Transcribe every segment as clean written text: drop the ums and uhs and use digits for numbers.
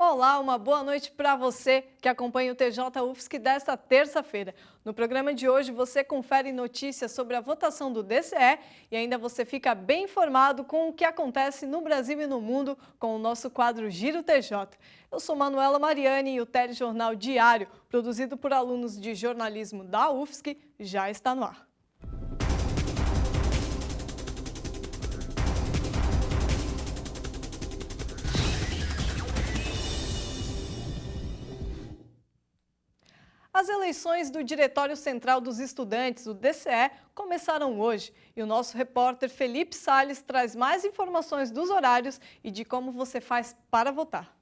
Olá, uma boa noite para você que acompanha o TJ UFSC desta terça-feira. No programa de hoje você confere notícias sobre a votação do DCE e ainda você fica bem informado com o que acontece no Brasil e no mundo com o nosso quadro Giro TJ. Eu sou Manuela Mariani e o Telejornal Diário, produzido por alunos de jornalismo da UFSC, já está no ar. As eleições do Diretório Central dos Estudantes, o DCE, começaram hoje e o nosso repórter Felipe Salles traz mais informações dos horários e de como você faz para votar.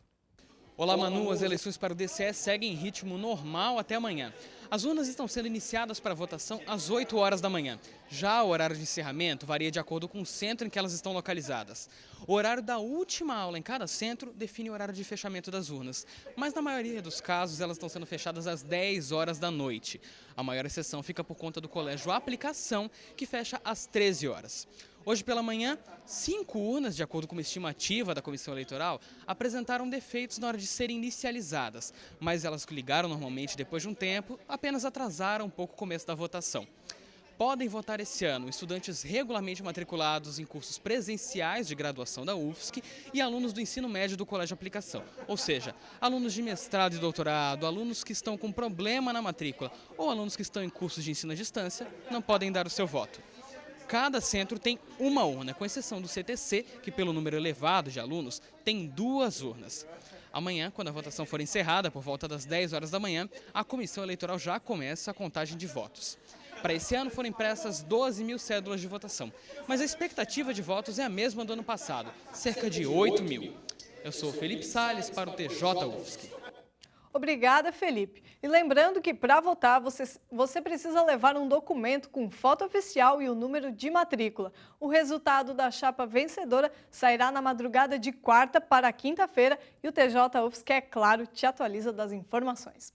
Olá Manu, as eleições para o DCE seguem em ritmo normal até amanhã. As urnas estão sendo iniciadas para votação às 8 horas da manhã. Já o horário de encerramento varia de acordo com o centro em que elas estão localizadas. O horário da última aula em cada centro define o horário de fechamento das urnas, mas na maioria dos casos elas estão sendo fechadas às 10 horas da noite. A maior exceção fica por conta do colégio Aplicação, que fecha às 13 horas. Hoje pela manhã, 5 urnas, de acordo com uma estimativa da Comissão Eleitoral, apresentaram defeitos na hora de serem inicializadas, mas elas que ligaram normalmente depois de um tempo, apenas atrasaram um pouco o começo da votação. Podem votar esse ano estudantes regularmente matriculados em cursos presenciais de graduação da UFSC e alunos do ensino médio do Colégio Aplicação, ou seja, alunos de mestrado e doutorado, alunos que estão com problema na matrícula ou alunos que estão em cursos de ensino à distância não podem dar o seu voto. Cada centro tem uma urna, com exceção do CTC, que pelo número elevado de alunos, tem 2 urnas. Amanhã, quando a votação for encerrada, por volta das 10 horas da manhã, a Comissão Eleitoral já começa a contagem de votos. Para esse ano foram impressas 12 mil cédulas de votação, mas a expectativa de votos é a mesma do ano passado, cerca de 8 mil. Eu sou Felipe Salles para o TJ UFSC. Obrigada, Felipe. E lembrando que para votar você precisa levar um documento com foto oficial e o número de matrícula. O resultado da chapa vencedora sairá na madrugada de quarta para quinta-feira e o TJ UFSC, é claro, te atualiza das informações.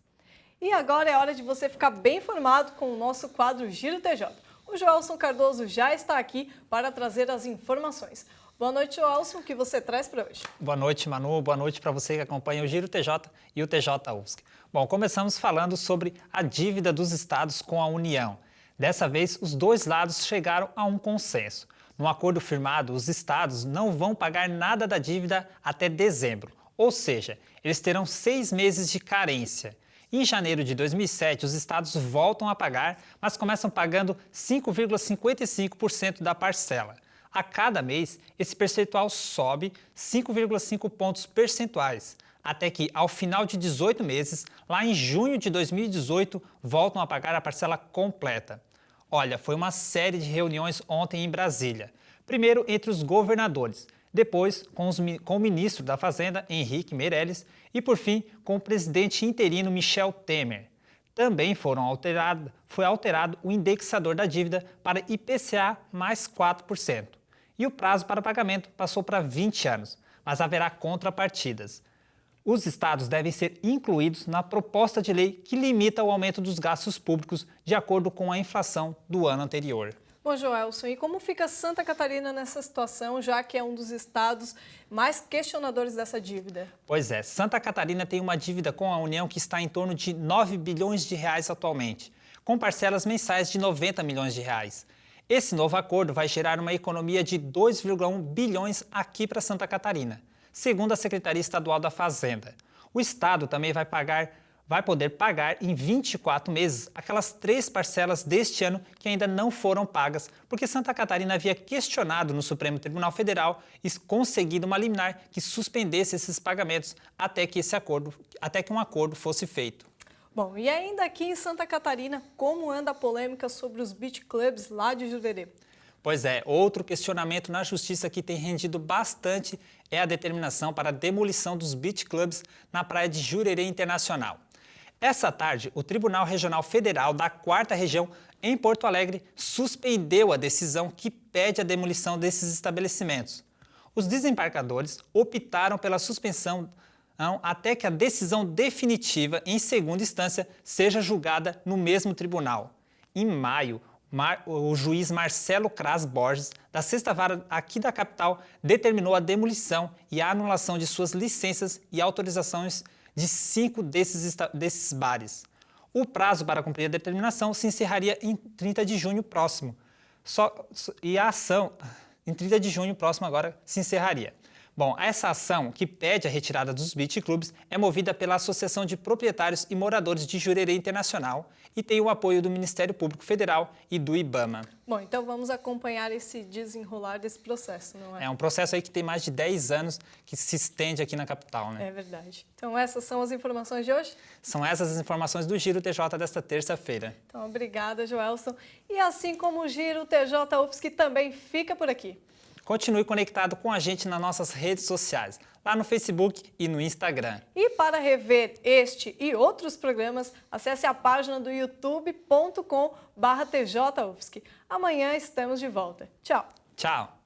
E agora é hora de você ficar bem informado com o nosso quadro Giro TJ. O Joelson Cardoso já está aqui para trazer as informações. Boa noite, Joelson, o que você traz para hoje? Boa noite, Manu. Boa noite para você que acompanha o Giro TJ e o TJ UFSC. Bom, começamos falando sobre a dívida dos estados com a União. Dessa vez, os dois lados chegaram a um consenso. No acordo firmado, os estados não vão pagar nada da dívida até dezembro, ou seja, eles terão 6 meses de carência. Em janeiro de 2007, os estados voltam a pagar, mas começam pagando 5,55% da parcela. A cada mês, esse percentual sobe 5,5 pontos percentuais, até que, ao final de 18 meses, lá em junho de 2018, voltam a pagar a parcela completa. Olha, foi uma série de reuniões ontem em Brasília. Primeiro entre os governadores, depois com o ministro da Fazenda, Henrique Meirelles, e por fim com o presidente interino Michel Temer. Também foi alterado o indexador da dívida para IPCA mais 4%. E o prazo para pagamento passou para 20 anos, mas haverá contrapartidas. Os estados devem ser incluídos na proposta de lei que limita o aumento dos gastos públicos de acordo com a inflação do ano anterior. Bom, Joelson, e como fica Santa Catarina nessa situação, já que é um dos estados mais questionadores dessa dívida? Pois é, Santa Catarina tem uma dívida com a União que está em torno de 9 bilhões de reais atualmente, com parcelas mensais de 90 milhões de reais. Esse novo acordo vai gerar uma economia de 2,1 bilhões aqui para Santa Catarina, segundo a Secretaria Estadual da Fazenda. O estado também vai poder pagar em 24 meses aquelas 3 parcelas deste ano que ainda não foram pagas, porque Santa Catarina havia questionado no Supremo Tribunal Federal e conseguido uma liminar que suspendesse esses pagamentos até que um acordo fosse feito. Bom, e ainda aqui em Santa Catarina, como anda a polêmica sobre os beach clubs lá de Jurerê? Pois é, outro questionamento na justiça que tem rendido bastante é a determinação para a demolição dos beach clubs na praia de Jurerê Internacional. Essa tarde, o Tribunal Regional Federal da 4ª Região, em Porto Alegre, suspendeu a decisão que pede a demolição desses estabelecimentos. Os desembarcadores optaram pela suspensão até que a decisão definitiva, em segunda instância, seja julgada no mesmo tribunal. Em maio, o juiz Marcelo Cras Borges, da Sexta Vara aqui da capital, determinou a demolição e a anulação de suas licenças e autorizações de 5 desses bares. O prazo para cumprir a determinação se encerraria em 30 de junho próximo. E a ação, em 30 de junho próximo agora, se encerraria. Bom, essa ação, que pede a retirada dos beach clubs, é movida pela Associação de Proprietários e Moradores de Jurerê Internacional e tem o apoio do Ministério Público Federal e do IBAMA. Bom, então vamos acompanhar esse desenrolar desse processo, não é? É um processo aí que tem mais de 10 anos que se estende aqui na capital, né? É verdade. Então essas são as informações de hoje? São essas as informações do Giro TJ desta terça-feira. Então, obrigada, Joelson. E assim como o Giro TJ UFSC também fica por aqui. Continue conectado com a gente nas nossas redes sociais, lá no Facebook e no Instagram. E para rever este e outros programas, acesse a página do youtube.com/TJUFSC. Amanhã estamos de volta. Tchau! Tchau!